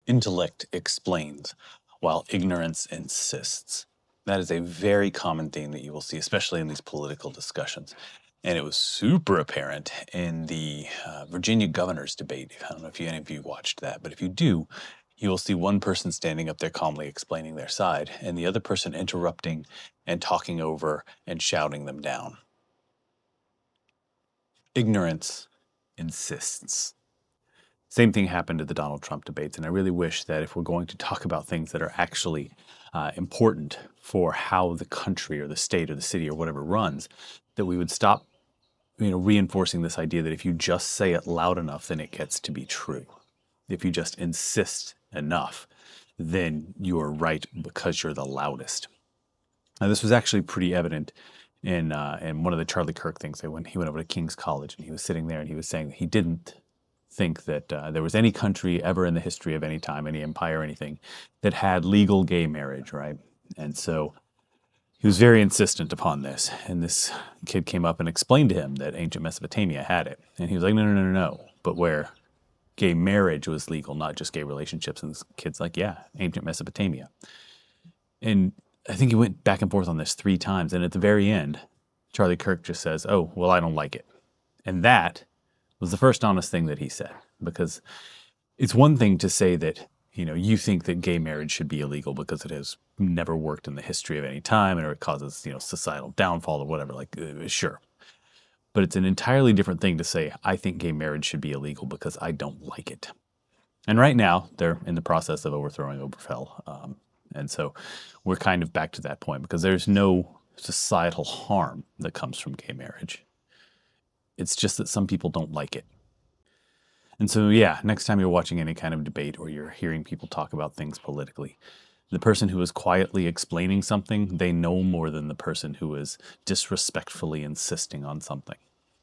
Intellect explains, while ignorance insists. That is a very common theme that you will see, especially in these political discussions. And it was super apparent in the Virginia governor's debate. I don't know if any of you watched that, but if you do, you will see one person standing up there calmly explaining their side, and the other person interrupting and talking over and shouting them down. Ignorance insists. Same thing happened at the Donald Trump debates, and I really wish that if we're going to talk about things that are actually important for how the country or the state or the city or whatever runs, that we would stop, reinforcing this idea that if you just say it loud enough, then it gets to be true. If you just insist enough, then you are right because you're the loudest. Now, this was actually pretty evident in one of the Charlie Kirk things. When he went over to King's College and he was sitting there and he was saying that he didn't think that there was any country ever in the history of any time, any empire, anything, that had legal gay marriage, right? And so he was very insistent upon this. And this kid came up and explained to him that ancient Mesopotamia had it. And he was like, no, no, no, no, no. But where gay marriage was legal, not just gay relationships. And this kid's like, yeah, ancient Mesopotamia. And I think he went back and forth on this 3 times. And at the very end, Charlie Kirk just says, oh, well, I don't like it. And that was the first honest thing that he said. Because it's one thing to say that, you think that gay marriage should be illegal because it has never worked in the history of any time or it causes, societal downfall or whatever. Sure. But it's an entirely different thing to say, I think gay marriage should be illegal because I don't like it. And right now, they're in the process of overthrowing Obergefell. And so we're kind of back to that point because there's no societal harm that comes from gay marriage. It's just that some people don't like it. And so, yeah, next time you're watching any kind of debate or you're hearing people talk about things politically, the person who is quietly explaining something, they know more than the person who is disrespectfully insisting on something.